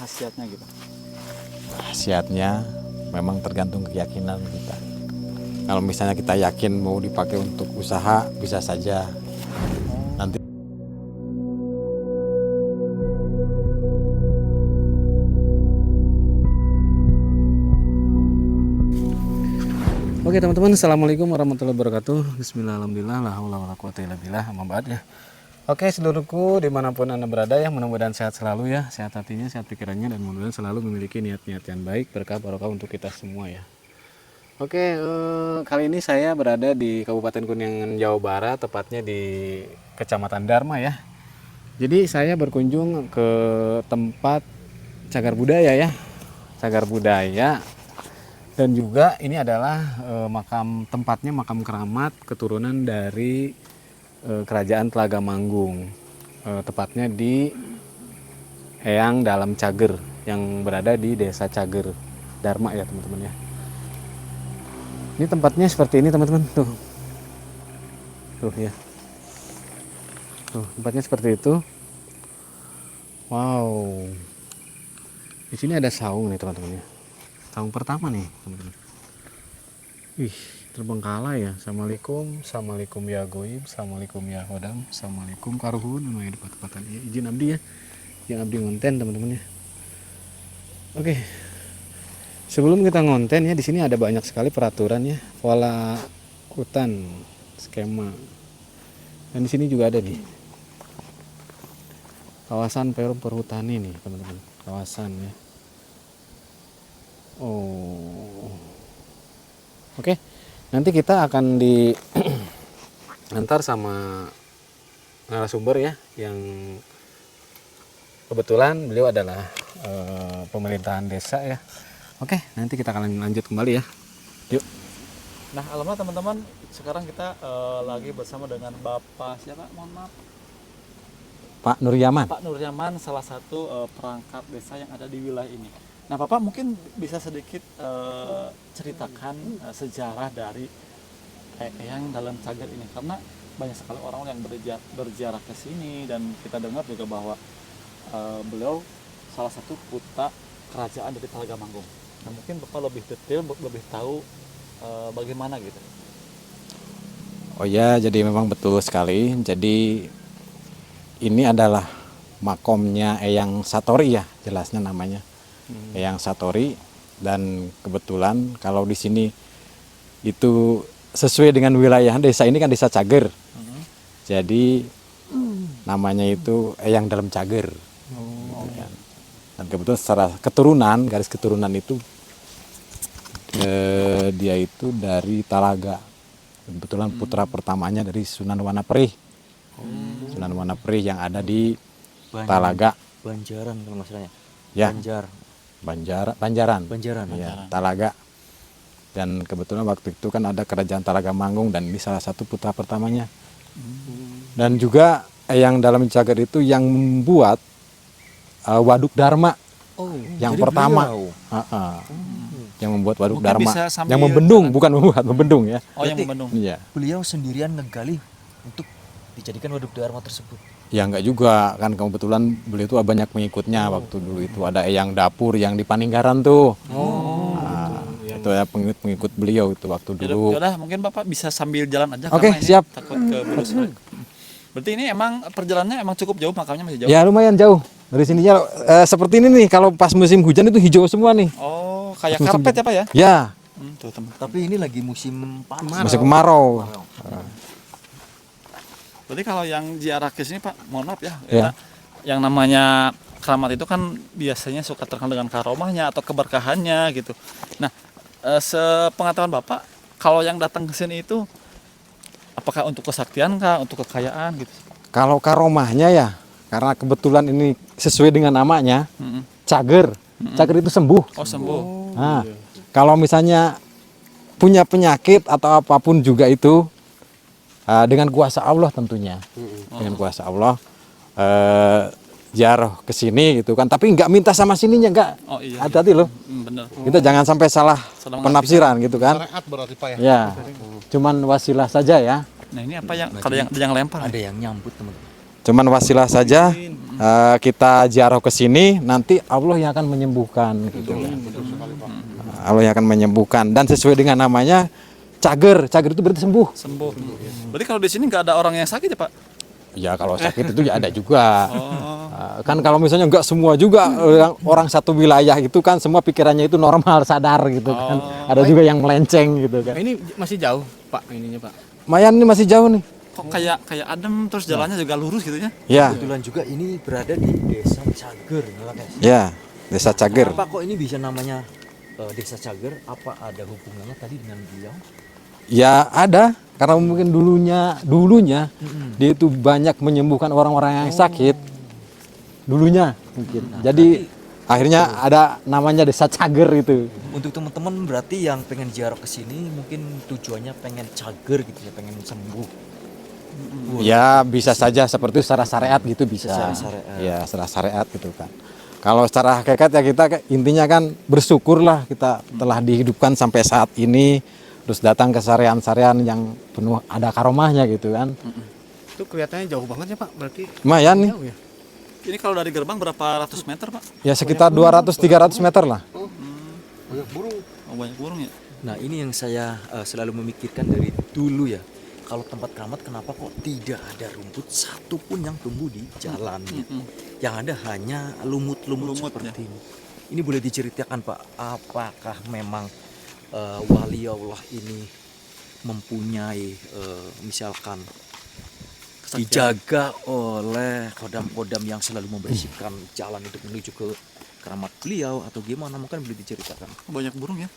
khasiatnya gitu? Khasiatnya memang tergantung keyakinan kita. Kalau misalnya kita yakin mau dipakai untuk usaha, bisa saja. Nanti Oke teman-teman, assalamualaikum warahmatullahi wabarakatuh. Bismillahirrahmanirrahim. La haula wala quwata illa billah. Amma ba'd ya. Oke seluruhku dimanapun anda berada ya, mudah-mudahan sehat selalu ya, sehat hatinya, sehat pikirannya, dan mudah-mudahan selalu memiliki niat-niat yang baik, berkah barokah untuk kita semua ya. Oke, kali ini saya berada di Kabupaten Kuningan, Jawa Barat, tepatnya di Kecamatan Dharma ya. Jadi saya berkunjung ke tempat cagar budaya ya, cagar budaya. Dan juga ini adalah tempatnya makam keramat keturunan dari Kerajaan Telaga Manggung, tepatnya di Eyang Dalam Cager yang berada di Desa Cager Dharma ya teman-teman ya. Ini tempatnya seperti ini teman-teman, tuh ya, tuh tempatnya seperti itu. Wow, di sini ada saung nih teman-teman ya. Tahun pertama nih teman-teman. Wih, terbengkalai ya. Assalamualaikum ya goib, assalamualaikum ya hodam, assalamualaikum karuhun, namanya depat-depatan ya. Izin abdi ya, yang abdi ngonten teman-teman ya. Oke, sebelum kita ngonten ya, di sini ada banyak sekali peraturan ya, pola hutan, skema, dan di sini juga ada nih kawasan perhutani nih teman-teman, kawasan ya. Oh, oke. Nanti kita akan diantar sama narasumber ya, yang kebetulan beliau adalah pemerintahan desa ya. Oke, nanti kita akan lanjut kembali ya. Yuk. Nah, alhamdulillah teman-teman, sekarang kita lagi bersama dengan Bapak siapa? Mohon maaf. Pak Nuryaman. Pak Nuryaman, salah satu perangkat desa yang ada di wilayah ini. Nah, Bapak mungkin bisa sedikit ceritakan sejarah dari Eyang Dalam Cager ini, karena banyak sekali orang yang berziarah ke sini, dan kita dengar juga bahwa beliau salah satu putra kerajaan dari Telaga Manggung. Nah, mungkin Bapak lebih detail, lebih tahu bagaimana gitu. Oh ya, jadi memang betul sekali. Jadi ini adalah makomnya Eyang Satori ya, jelasnya namanya. Eyang Satori, dan kebetulan kalau di sini itu sesuai dengan wilayah desa ini kan Desa Cager. Jadi namanya itu Eyang Dalam Cager. Gitu kan. Dan kebetulan secara keturunan, garis keturunan itu dia itu dari Talaga. Kebetulan putra pertamanya dari Sunan Wanaperih. Sunan Wanaperih yang ada di Talaga. Banjaran kalau masalahnya. Ya. Banjaran. Ya, Talaga. Dan kebetulan waktu itu kan ada Kerajaan Telaga Manggung, dan ini salah satu putra pertamanya. Dan juga Eyang Dalam Cager itu yang membuat Waduk Dharma. Yang pertama. Yang membuat Waduk Mungkin Dharma. bisa sambil Yang membendung, bukan membuat, membendung ya. Oh, yang membendung. Iya. Beliau sendirian ngegali untuk dijadikan waduk dharma tersebut. Ya enggak juga, kan kebetulan beliau itu banyak pengikutnya waktu dulu itu. Ada Eyang Dapur yang di Paninggaran tuh. Itu ya pengikut beliau itu waktu dulu. Yaudah, mungkin Bapak bisa sambil jalan aja. Oke, karena ini siap. takut keburu sore. Berarti ini emang perjalanannya emang cukup jauh, makamnya masih jauh? Ya lumayan jauh. Dari sininya seperti ini nih, kalau pas musim hujan itu hijau semua nih. Oh, kayak karpet ya Pak ya? Ya, Tuh teman. Tapi ini lagi musim panas. musim kemarau. Berarti kalau yang ziarah ke sini Pak, mohon maaf ya, Ya. yang namanya keramat itu kan biasanya suka terkenal dengan karomahnya atau keberkahannya gitu. Nah, sepengetahuan Bapak, kalau yang datang ke sini itu apakah untuk kesaktian kah, untuk kekayaan gitu? Kalau karomahnya ya, karena kebetulan ini sesuai dengan namanya, Cager. Cager itu sembuh. Oh, sembuh. Nah, kalau misalnya punya penyakit atau apapun juga itu, dengan kuasa Allah tentunya, dengan kuasa Allah ziarah ke sini gitu kan, tapi nggak minta sama sininya, nggak. Oh iya. Hati-hati loh. Bener. Kita jangan sampai salah penafsiran gitu kan. Syariat berarti Pak ya? Ya, cuman wasilah saja ya. Nah, ini apa yang kalau yang lempar? Ada yang nyambut teman-teman. Cuman wasilah saja. kita ziarah ke sini, nanti Allah yang akan menyembuhkan gitu kan. Allah yang akan menyembuhkan dan sesuai dengan namanya cager itu berarti sembuh. Sembuh. Berarti kalau di sini nggak ada orang yang sakit ya Pak? Ya kalau sakit itu ya ada juga. Oh. Kan kalau misalnya nggak semua juga orang satu wilayah itu kan semua pikirannya itu normal, sadar gitu kan. Ada juga yang melenceng gitu kan. Ini masih jauh Pak ininya Pak. Mayan ini masih jauh nih. Kok kayak adem terus jalannya juga lurus gitu ya? Ya, Kebetulan juga ini berada di Desa Cager, guys. ya, Desa Cager. Kenapa kok ini bisa namanya Desa Cager? Apa ada hubungannya tadi dengan beliau? Ya ada, karena mungkin dulunya dia itu banyak menyembuhkan orang-orang yang sakit. Dulunya mungkin. Jadi akhirnya ada namanya Desa Cager itu. Untuk teman-teman berarti yang pengen ziarah ke sini mungkin tujuannya pengen cager gitu ya, pengen sembuh. Ya bisa saja seperti secara syariat gitu bisa. Secara syariat. Ya secara syariat gitu kan. Kalau secara hakikat ya kita intinya kan bersyukurlah kita telah dihidupkan sampai saat ini. Terus datang ke sarean-sarean yang penuh ada karomahnya gitu kan. Itu kelihatannya jauh banget ya Pak, berarti Lumayan nih. jauh ya. Ini kalau dari gerbang berapa ratus meter Pak? Ya sekitar 200-300 meter lah. Oh, banyak burung ya? Nah ini yang saya selalu memikirkan dari dulu ya. Kalau tempat keramat kenapa kok tidak ada rumput satupun yang tumbuh di jalannya. Yang ada hanya lumut-lumut Lumut, seperti ini. Ini boleh diceritakan Pak, apakah memang wali Allah ini mempunyai misalkan dijaga oleh kodam-kodam yang selalu membersihkan jalan untuk menuju ke keramat beliau atau gimana, mungkin boleh diceritakan. Banyak burung ya?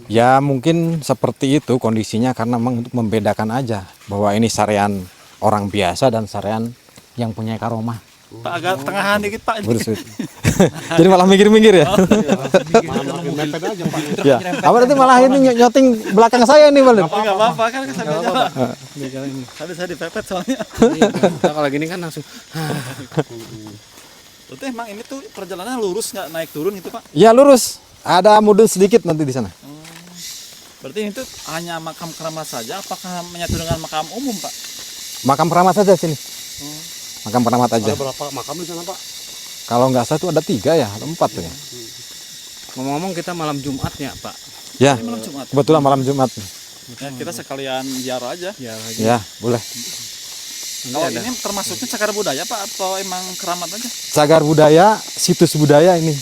Ya mungkin seperti itu kondisinya karena memang untuk membedakan aja bahwa ini sarean orang biasa dan sarean yang punya karomah. Pak agak tengahan dikit Pak. Bersut. Jadi malah mikir-mikir ya. Ya. Apa nanti malah ini nyoting belakang saya nih Balen. Enggak apa-apa kan sambil jalan. Tadi saya dipepet soalnya. Nah, kalau gini kan langsung Berarti emang ini tuh perjalanan lurus nggak naik turun gitu Pak? Ya lurus. Ada mudun sedikit nanti di sana. Berarti ini tuh hanya makam keramat saja, apakah menyatu dengan makam umum Pak? Makam keramat saja sini. Makam keramat aja. ada berapa makam di sana Pak? Kalau nggak salah itu ada 3 ya, atau 4 tuh ya. Ngomong-ngomong kita malam Jumatnya Pak. Ya, Ini malam Jumat. kebetulan malam Jumat. Ya, kita sekalian ziarah aja. Ya lagi. Ya, boleh. Kalau ini termasuknya cagar budaya Pak atau emang keramat aja? Cagar budaya, situs budaya ini.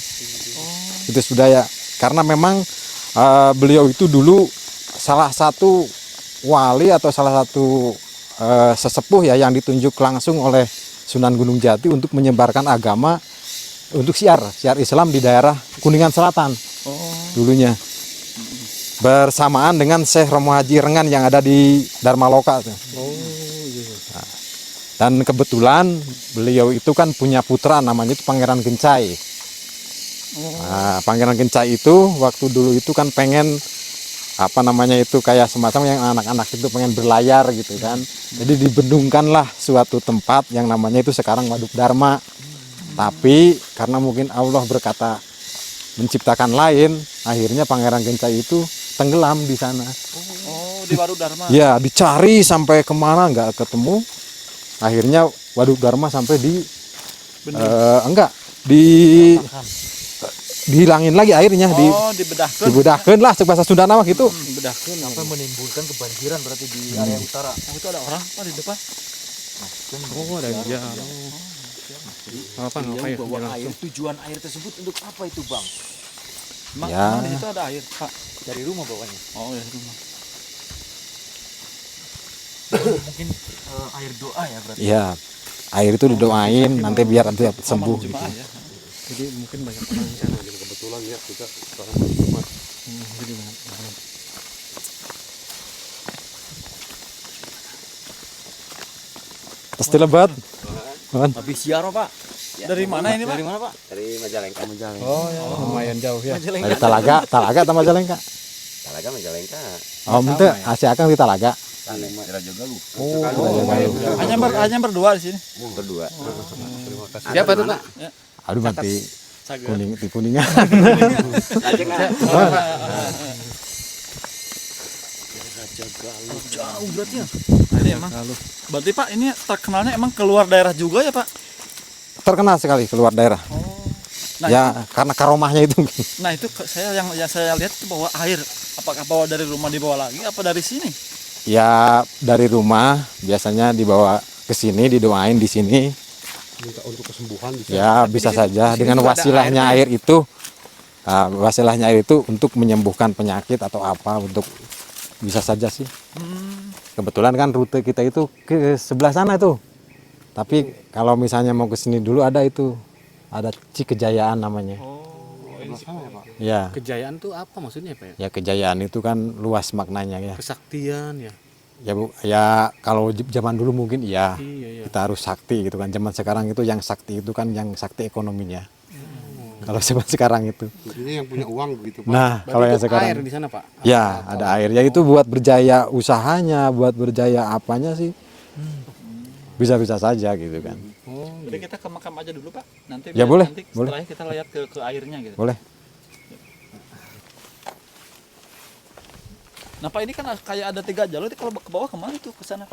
Situs budaya. Karena memang beliau itu dulu salah satu wali atau salah satu sesepuh ya yang ditunjuk langsung oleh Sunan Gunung Jati untuk menyebarkan agama untuk siar Islam di daerah Kuningan Selatan dulunya. Bersamaan dengan Syekh Romo Haji Rengan yang ada di Dharmaloka. Nah, dan kebetulan beliau itu kan punya putra namanya itu Pangeran Gencai. Nah, Pangeran Gencai itu waktu dulu itu kan pengen apa namanya itu kayak semacam yang anak-anak itu pengen berlayar gitu kan. Jadi dibendungkanlah suatu tempat yang namanya itu sekarang Waduk Dharma. Tapi karena mungkin Allah berkata menciptakan lain, akhirnya Pangeran Gencai itu tenggelam di sana. Oh, di Waduk Dharma. Ya, dicari sampai kemana nggak ketemu. Akhirnya Waduk Dharma sampai di dihilangin lagi airnya, Dibedahkan. dibudahkeun lah cek bahasa Sunda nama gitu. Bedahkan. Sampai menimbulkan kebanjiran berarti di area utara. Oh, itu ada orang Pak di depan. Oh ada dia. Apa Beliau ya? bawa Dia air, langsung. tujuan air tersebut untuk apa itu Bang? Ya. Emang di situ ada air Pak. Dari rumah bawanya. Oh ya rumah. Mungkin air doa ya berarti. Ya, air itu didoain nanti biar nanti sembuh gitu. Jemaah ya. Jadi mungkin banyak orang di sana. Kebetulan ya kita sekarang hari Jumat. Jadi banyak orang. Pasti lebat. Kan? Habis ziarah Pak. Dari mana ini Pak? Dari mana Pak? Dari Majalengka. Oh, ya. Lumayan jauh ya. Dari Talaga atau Majalengka? Talaga Majalengka. Oh, itu Asia Akang di Talaga. Kira juga lu. Oh, Hanya berdua di sini. Berdua. Terima kasih. Siapa tuh Pak? aduh mati Cagar. di kuningan. Jauh berarti ya. Ini emang. Berarti Pak ini terkenalnya emang keluar daerah juga ya Pak? terkenal sekali keluar daerah. Oh. Nah, Ya karena karomahnya itu. nah itu saya yang saya lihat itu bawa air. Apakah bawa dari rumah dibawa lagi apa dari sini? Ya dari rumah biasanya dibawa ke sini, didoain di sini. Minta untuk kesembuhan bisa. Ya bisa saja dengan wasilahnya air itu. Wasilahnya air itu untuk menyembuhkan penyakit atau apa, untuk bisa saja sih. Kebetulan kan rute kita itu ke sebelah sana tuh. Tapi kalau misalnya mau ke sini dulu ada itu. Ada Cikejayaan namanya. Ya, Kejayaan tuh apa maksudnya Pak ya? ya kejayaan itu kan luas maknanya ya. Kesaktian ya. Ya Bu, ya kalau zaman dulu mungkin iya. Iya. Kita harus sakti gitu kan. Zaman sekarang itu yang sakti itu kan yang sakti ekonominya. Kalau zaman sekarang itu. Ini yang punya uang begitu Pak. Nah, Berarti kalau yang itu sekarang air di sana Pak. ya ada air. Ya itu buat berjaya usahanya, buat berjaya apanya sih. Bisa-bisa saja gitu kan. Jadi kita ke makam aja dulu Pak. Nanti Ya, boleh, nanti boleh. setelahnya kita lihat ke airnya gitu. Boleh. Nah Pak, ini kan kayak ada 3 jalur. Kalau ke bawah kemana tuh, ke sana?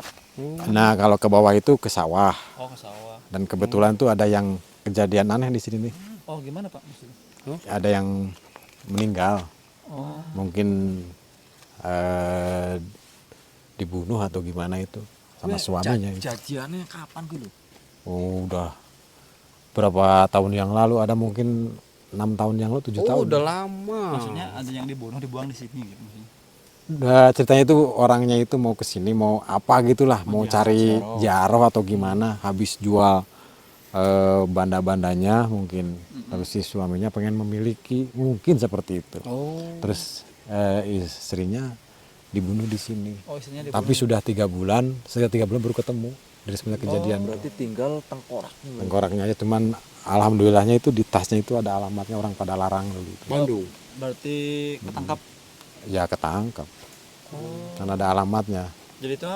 Nah, kalau ke bawah itu ke sawah. Oh, ke sawah. Dan kebetulan tuh ada yang kejadian aneh di sini nih. Oh, gimana Pak maksudnya? Ada yang meninggal. Oh, Mungkin dibunuh atau gimana itu sama suaminya. Kejadiannya kapan dulu? Oh, udah berapa tahun yang lalu, ada mungkin 6 tahun yang lalu, 7 tahun. Udah lama. maksudnya ada yang dibuang di sini gitu maksudnya. Nah, ceritanya itu orangnya itu mau ke sini mau apa gitulah, mau cari jaroh atau gimana, habis jual banda-bandanya mungkin. Terus si suaminya pengen memiliki, mungkin seperti itu. Oh. Terus istrinya dibunuh di sini. Oh, istrinya Tapi sudah 3 bulan, sudah 3 bulan baru ketemu dari semenjak kejadian. Berarti tinggal tengkoraknya. Tengkoraknya aja, cuman alhamdulillahnya itu di tasnya itu ada alamatnya orang pada larang gitu. Bandung. berarti ketangkap. Ya ketangkap. Kan ada alamatnya. Jadi itu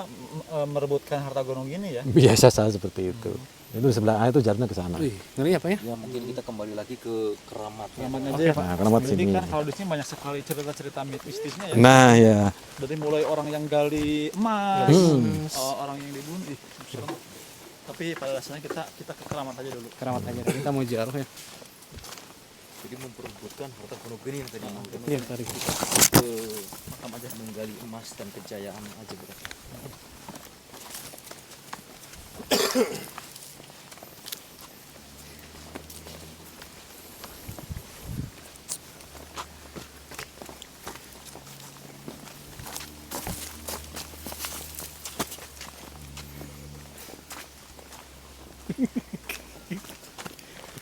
merebutkan harta gonong gini ya. Biasa saja seperti itu. Itu sebelah itu jalannya ke sana. Wih, ngeri apa ya? Ya mungkin kita kembali lagi ke keramatnya. Keramatnya aja ya Pak. Nah, keramat Jadi sini. kan kalau di sini banyak sekali cerita-cerita mistisnya ya. Nah, ya. Dari mulai orang yang gali emas, orang yang dibunuh. Ih, serem. Tapi pada dasarnya kita ke keramat aja dulu. Keramat aja. Kita mau jaroh ya. Jadi memperebutkan harta gonong gini yang tadi Iya, tarik. ke makam aja, menggali emas dan kejayaan aja berarti.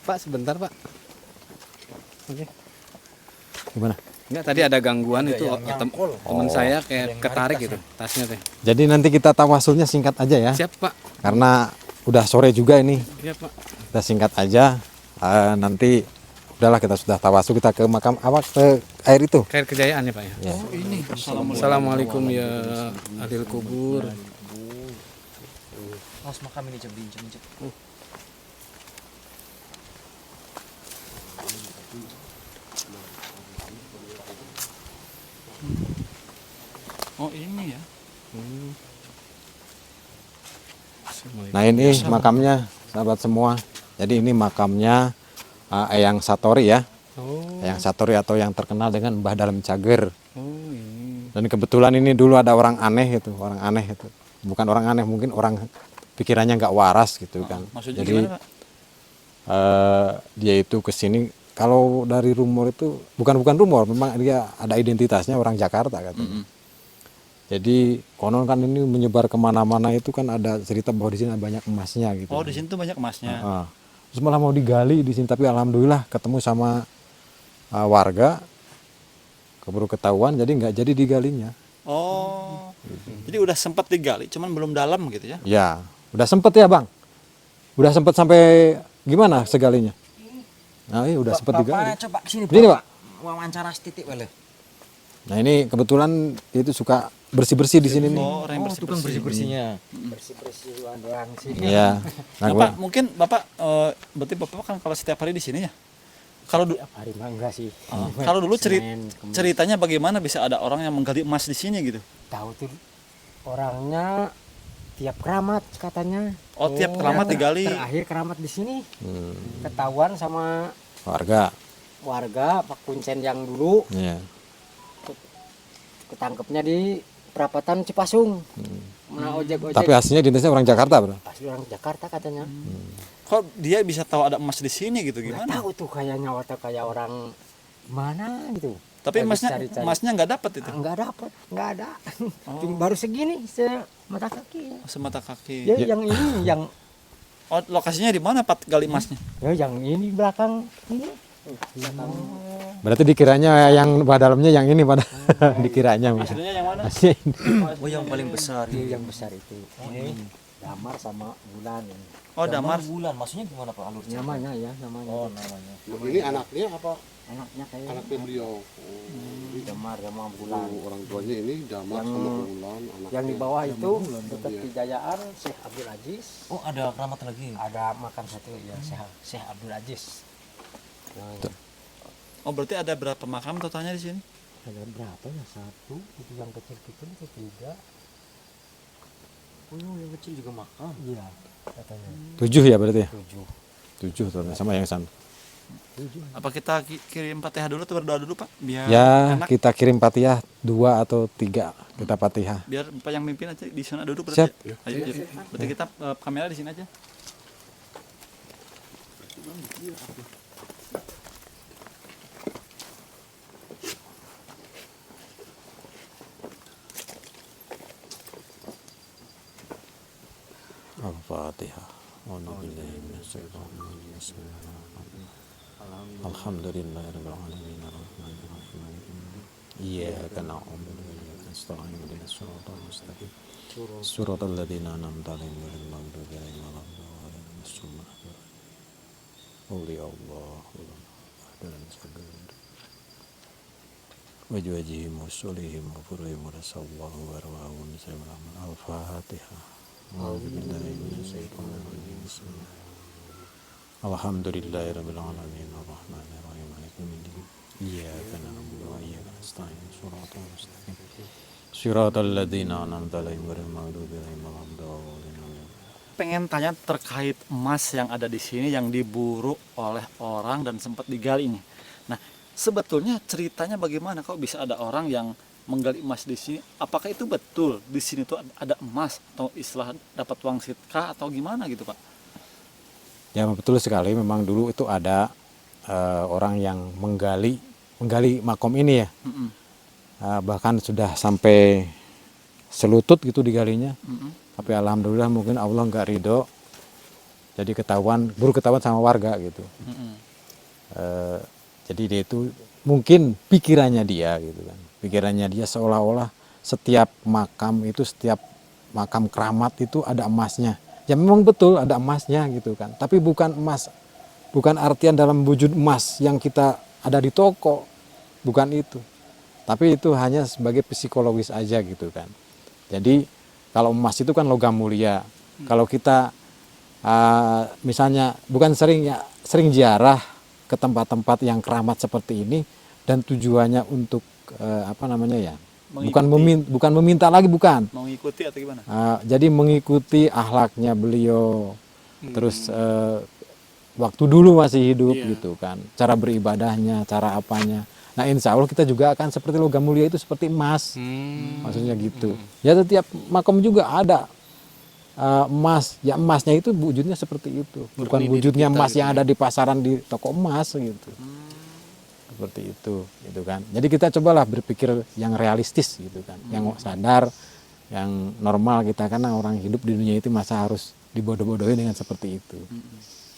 Pak, sebentar Pak. Oke. Gimana? Enggak, tadi ada gangguan itu yang nyangkol. teman saya kayak ketarik gitu tasnya teh. Jadi nanti kita tawasulnya singkat aja ya. Siap Pak. Karena udah sore juga ini. Siap Pak. Kita singkat aja. Nanti udahlah, kita sudah tawasul, kita ke makam apa, ke air itu. Kayak kejayaan ya Pak ya. Ya. Oh, ini. Assalamualaikum ya adil kubur. Mas makam ini diinjak-injak. Oh, ini ya. Nah, ini makamnya sahabat semua. Jadi ini makamnya Eyang Satori ya. Oh, Eyang Satori atau yang terkenal dengan Mbah Dalem Cager. ini. Dan kebetulan ini dulu ada orang aneh itu, orang aneh itu. Bukan orang aneh, mungkin orang pikirannya nggak waras gitu kan. Maksudnya Jadi gimana Pak? dia itu ke sini, kalau dari rumor itu bukan rumor, memang dia ada identitasnya orang Jakarta katanya. Jadi konon kan ini menyebar kemana-mana itu kan ada cerita bahwa di sini ada banyak emasnya gitu. Oh, di sini tuh banyak emasnya. Terus malah mau digali di sini, tapi alhamdulillah ketemu sama warga, keburu ketahuan, jadi nggak jadi digalinya. Oh. Jadi udah sempat digali, cuman belum dalam gitu ya. Ya, udah sempet ya bang, udah sempet sampai gimana segalinya? Nah, iya udah sempet digali. Coba kesini Sini pak. Wawancara titik boleh. Nah ini kebetulan itu suka bersih-bersih di sini nih. Oh, orang yang Tukang bersih-bersih. bersih-bersihnya. Iya. Nah, Bapak, mungkin Bapak berarti Bapak kan kalau setiap hari di sini ya? Kalau hari mah enggak sih. kalau dulu Senin, Kamis. ceritanya bagaimana bisa ada orang yang menggali emas di sini gitu? Tahu tuh orangnya tiap keramat katanya Oh, tiap keramat digali. Terakhir keramat di sini Hmm, ketahuan sama warga. warga Pak Kuncen yang dulu, Iya. ketangkepnya di perapatan Cipasung. Mana ojek-ojek Tapi aslinya dinasnya orang Jakarta, Bro. asli orang Jakarta katanya. Kok dia bisa tahu ada emas di sini gitu Nggak gimana? tahu tuh kayaknya waktu kayak orang mana gitu. Tapi Lagi emasnya cari-cari. emasnya nggak dapat itu. Nggak dapat, nggak ada. Cuma baru segini semata kaki. Semata kaki. Ya, yang ini yang Oh, lokasinya di mana Pak gali emasnya? ya yang ini belakang ini. Belakang. Berarti dikiranya yang dalamnya yang ini pada dikiranya. Aslinya yang mana? Oh, yang paling besar Ini ini. yang besar itu. Ini damar sama bulan ini. Oh, damar. Bulan, maksudnya gimana Pak alurnya? Namanya ya, namanya. Oh, namanya. Ini anaknya apa? Anaknya kayak Anaknya beliau. damar sama bulan. Oh, orang tuanya ini Damar Yang- sama Bulan. Anaknya. Yang di bawah itu dekat Iya. Kejayaan Syekh Abdul Aziz. Oh, ada keramat lagi. Ada makan satu ya Syekh Abdul Aziz. Nah, Oh, berarti ada berapa makam totalnya di sini? ada berapa ya? Satu, itu yang kecil-kecil itu tiga. Oh, yang kecil juga makam. Iya, katanya 7 ya berarti ya? 7. 7 tuh sama yang sana. Apa kita kirim Fatihah dulu atau berdoa dulu, Pak? Biar Ya, enak. kita kirim Fatihah 2 atau 3 kita Fatihah. Biar Bapak yang mimpin aja di sana duduk Siap. berarti. Ayo, yuk. Berarti kita kamera di sini aja. Al-Fatihah. Alhamdulillahirabbil alamin arrahmanir rahim. Iyyaka na'budu wa iyyaka nasta'in ihdinas siratal mustaqim. Siratal ladzina an'amta 'alaihim ghairil maghdubi 'alaihim waladdallin. Qul ya Allah, dan sebagainya. Wajwajihim wasulihim wa furihim wa rasallahu wa rawahum sayyidina Al-Fatihah. Alhamdulillahirabbil alamin arrahmanir rahim maliki yaumiddin. Iyyaka na'budu wa iyyaka nasta'in shiratal mustaqim. Shiratal ladzina an'amta 'alaihim ghairil maghdubi 'alaihim waladdallin. Pengen tanya terkait emas yang ada di sini yang diburu oleh orang dan sempat digali ini. Nah, sebetulnya ceritanya bagaimana kok bisa ada orang yang menggali emas di sini? Apakah itu betul di sini tuh ada emas atau istilah dapat wangsit kah atau gimana gitu, Pak? Ya betul sekali, memang dulu itu ada orang yang menggali makom ini ya. Mm-mm. Bahkan sudah sampai selutut gitu digalinya. Mm-mm. Tapi alhamdulillah mungkin Allah nggak ridho. Jadi baru ketahuan sama warga gitu. Mm-mm. Jadi dia itu mungkin pikirannya dia gitu kan. Pikirannya dia seolah-olah setiap makam keramat itu ada emasnya. Ya memang betul ada emasnya gitu kan. Tapi bukan emas, bukan artian dalam wujud emas yang kita ada di toko. Bukan itu. Tapi itu hanya sebagai psikologis aja gitu kan. Jadi kalau emas itu kan logam mulia. Kalau kita misalnya bukan sering ziarah ke tempat-tempat yang keramat seperti ini dan tujuannya untuk bukan meminta lagi, bukan. Mau ngikuti atau gimana? Jadi mengikuti akhlaknya beliau, terus waktu dulu masih hidup gitu kan, cara beribadahnya, cara apanya. Nah insya Allah kita juga akan seperti logam mulia itu seperti emas, maksudnya gitu. Ya setiap makam juga ada emas, ya emasnya itu wujudnya seperti itu, bukan wujudnya emas yang ada di pasaran di toko emas gitu. Seperti itu gitu kan. Jadi kita cobalah berpikir yang realistis gitu kan, yang sadar, yang normal kita, karena orang hidup di dunia itu masa harus dibodoh-bodohin dengan seperti itu.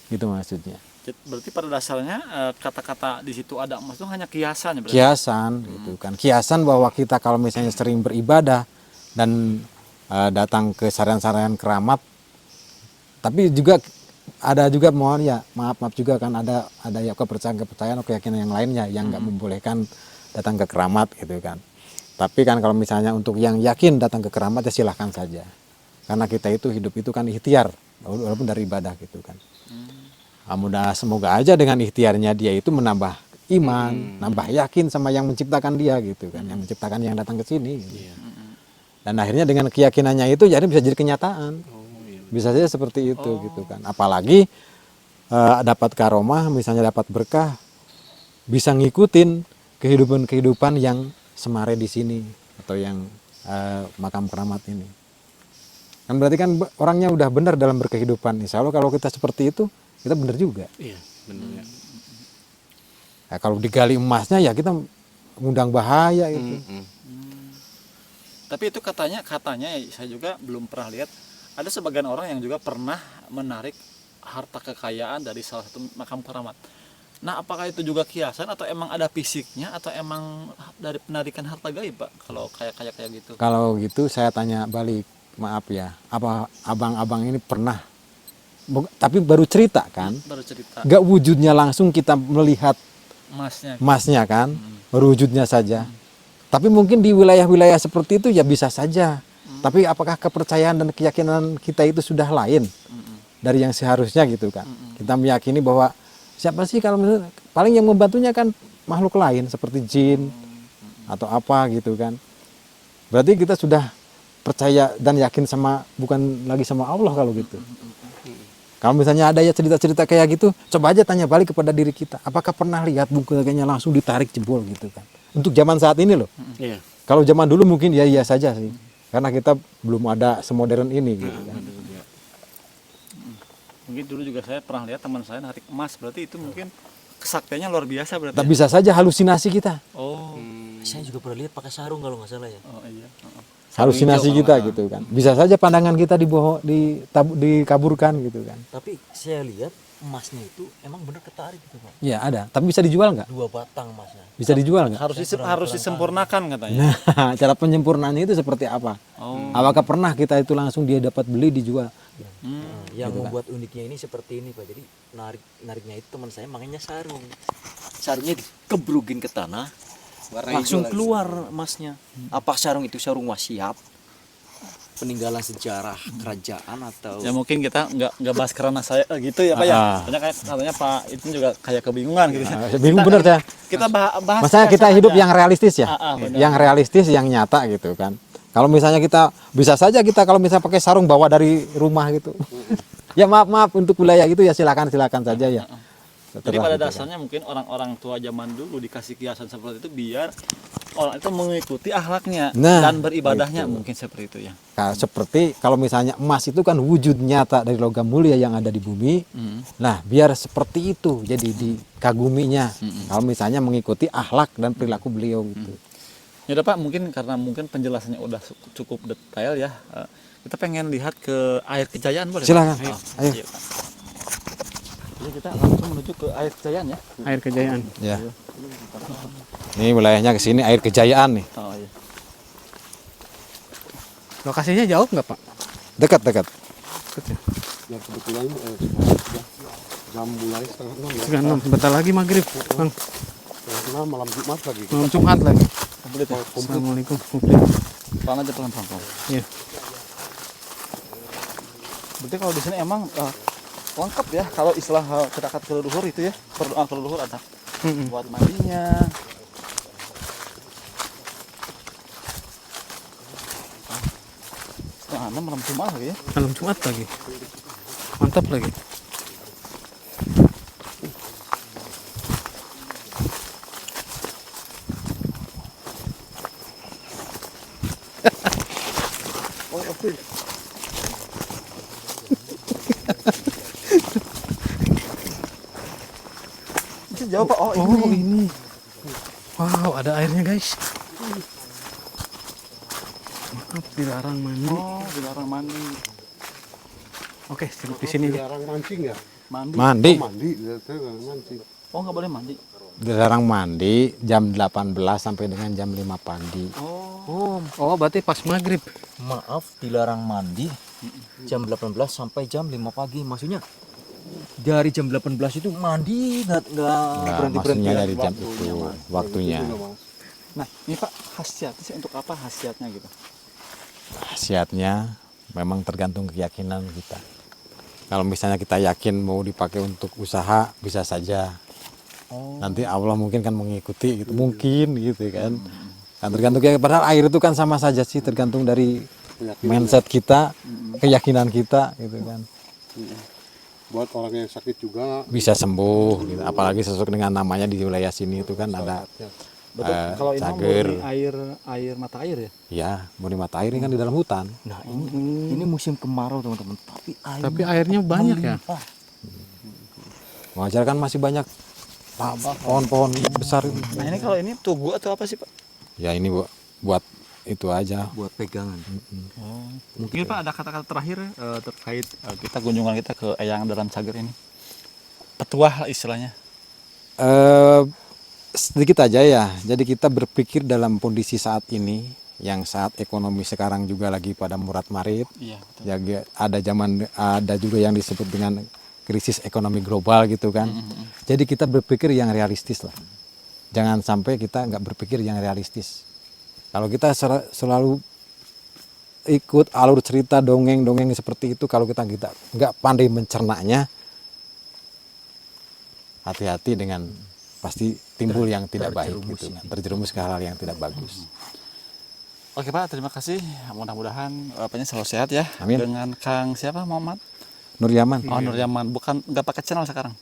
Gitu maksudnya. Berarti pada dasarnya kata-kata di situ ada emas itu hanya kiasan ya berarti? Kiasan gitu kan. Kiasan bahwa kita kalau misalnya sering beribadah dan datang ke sarayan-sarayan keramat, tapi juga ada juga maaf juga kan ada ya kepercayaan atau keyakinan yang lainnya yang nggak membolehkan datang ke keramat gitu kan. Tapi kan kalau misalnya untuk yang yakin datang ke keramat ya silahkan saja, karena kita itu hidup itu kan ikhtiar walaupun dari ibadah gitu kan. Semoga aja dengan ikhtiarnya dia itu menambah iman, nambah yakin sama yang menciptakan dia gitu kan, yang menciptakan yang datang ke sini gitu. Dan akhirnya dengan keyakinannya itu jadi bisa jadi kenyataan. Bisa saja seperti itu gitu kan. Apalagi dapat karomah, misalnya dapat berkah, bisa ngikutin kehidupan yang semare di sini atau yang makam keramat ini. Kan berarti kan orangnya udah benar dalam berkehidupan. Insya Allah kalau kita seperti itu, kita benar juga. Iya, benar ya. Nah, kalau digali emasnya ya kita ngundang bahaya itu. Tapi itu katanya saya juga belum pernah lihat ada sebagian orang yang juga pernah menarik harta kekayaan dari salah satu makam keramat. Nah, apakah itu juga kiasan atau emang ada fisiknya atau emang dari penarikan harta gaib, Pak? Kalau kayak gitu. Kalau gitu saya tanya balik, maaf ya, apa abang-abang ini pernah, tapi baru cerita kan? Baru cerita Gak wujudnya langsung kita melihat emasnya kan, baru wujudnya saja. Tapi mungkin di wilayah-wilayah seperti itu ya bisa saja. Tapi apakah kepercayaan dan keyakinan kita itu sudah lain dari yang seharusnya gitu kan? Kita meyakini bahwa siapa sih kalau misalnya, paling yang membantunya kan makhluk lain seperti jin atau apa gitu kan? Berarti kita sudah percaya dan yakin sama, bukan lagi sama Allah kalau gitu. Kalau misalnya ada ya cerita-cerita kayak gitu, coba aja tanya balik kepada diri kita. Apakah pernah lihat bungkusnya langsung ditarik jebol gitu kan? Untuk zaman saat ini loh. Iya. Kalau zaman dulu mungkin ya iya saja sih. Karena kita belum ada semodern ini gitu kan. Mungkin dulu juga saya pernah lihat teman saya narik emas, berarti itu mungkin kesaktiannya luar biasa berarti. Tak bisa saja halusinasi kita. Oh. Saya juga pernah lihat pakai sarung kalau nggak salah ya. Oh iya. Halusinasi kita gitu kan. Bisa saja pandangan kita dikaburkan gitu kan. Tapi saya lihat emasnya itu emang bener ketarik gitu Pak. Iya ada, tapi bisa dijual nggak? 2 batang emasnya. Bisa dijual nggak? Harus disempurnakan katanya. Nah, cara penyempurnaannya itu seperti apa? Oh. Apakah pernah kita itu langsung dia dapat beli dijual? Nah, yang membuat uniknya ini seperti ini Pak. Jadi nariknya itu teman saya makanya sarung. Sarungnya dikebrugin ke tanah, langsung keluar emasnya. Apa sarung itu sarung wasiat? Peninggalan sejarah kerajaan atau Ya mungkin kita nggak bahas karena saya gitu ya Pak ya. Katanya Pak itu juga kayak kebingungan gitu. Bingung bener saya. Kita bahas. Maksudnya kita hidup yang realistis ya, benar. yang realistis, yang nyata gitu kan. Kalau misalnya kita bisa saja kita kalau misalnya pakai sarung bawa dari rumah gitu, ya maaf untuk wilayah itu ya silakan saja ya. Jadi pada dasarnya mungkin orang-orang tua zaman dulu dikasih kiasan seperti itu biar orang itu mengikuti akhlaknya dan beribadahnya mungkin seperti itu ya. Nah, seperti kalau misalnya emas itu kan wujud nyata dari logam mulia yang ada di bumi. Nah, biar seperti itu jadi dikaguminya. Kalau misalnya mengikuti akhlak dan perilaku beliau gitu. Ya udah Pak, mungkin karena mungkin penjelasannya udah cukup detail ya. Kita pengen lihat ke air Kejayaan boleh? Silakan. Pak? Ayo. Iya, Pak. Jadi kita langsung menuju ke air Kejayaan ya. Air Kejayaan. Ya. Ini wilayahnya ke sini air Kejayaan nih. Oh iya. Lokasinya jauh nggak Pak? Dekat. Ya kebetulan jam mulai setengah 6 ya. Setengah 6. Sebentar lagi maghrib. Bang. Setengah 6 malam Jumat lagi. Malam Jumat lagi. Komplit ya. Assalamualaikum. Komplit. Pelan aja pelan. Iya. Berarti kalau di sini emang lengkap ya kalau istilah kita kata leluhur itu ya, berdoa ke leluhur ada buat mandinya. Setengah 6 malam Jumat lagi ya. Malam Jumat lagi. Mantap lagi. Itu jauh Pak. Oh Oh ini. Wow, ada airnya guys. Maaf dilarang mandi. Oh, dilarang mandi. Oke, di sini aja. Jarang mancing ya? Mandi. Mandi. Oh, mandi, saya nggak mancing. Oh, nggak boleh mandi. Dilarang mandi jam 18 sampai dengan jam 5 pagi. Oh, berarti pas maghrib. maaf dilarang mandi jam 18 sampai jam 5 pagi. Maksudnya dari jam 18 itu mandi nggak Nah, berhenti maksudnya dari jam itu waktunya. Nah, ini Pak khasiatnya sih untuk apa khasiatnya gitu? Khasiatnya memang tergantung keyakinan kita. Kalau misalnya kita yakin mau dipakai untuk usaha bisa saja. Nanti Allah mungkin kan mengikuti gitu, mungkin gitu kan. Kan tergantung ya, padahal air itu kan sama saja sih, tergantung dari mindset kita, keyakinan kita gitu kan. Buat orang yang sakit juga Bisa sembuh gitu. Apalagi sesuai dengan namanya di wilayah sini itu kan ada Betul. Kalau ini mah cager. murni air mata air ya. Ya, murni mata air ini kan di dalam hutan. Nah ini musim kemarau teman-teman, Tapi airnya banyak ya. Wajar kan masih banyak pohon-pohon besar itu. Nah ini kalau ini tugu atau apa sih Pak? Ya ini buat itu aja. buat pegangan. Mungkin Pak ada kata-kata terakhir terkait kita kunjungan kita ke Eyang Dalam Cager ini. Petuah lah istilahnya. Sedikit aja ya. Jadi kita berpikir dalam kondisi saat ini, yang saat ekonomi sekarang juga lagi pada murat-marit. Iya betul. Ya, ada juga yang disebut dengan krisis ekonomi global gitu kan. Jadi kita berpikir yang realistis lah. Jangan sampai kita nggak berpikir yang realistis. Kalau kita selalu ikut alur cerita dongeng-dongeng seperti itu, kalau kita nggak pandai mencernanya, hati-hati dengan pasti timbul yang tidak baik gitu kan. Terjerumus ke hal yang tidak bagus. Oke Pak, terima kasih. Mudah-mudahan apanya selalu sehat ya. Amin. Dengan Kang siapa Muhammad? Nur Yaman. Oh Nur Yaman, bukan nggak pakai channel sekarang.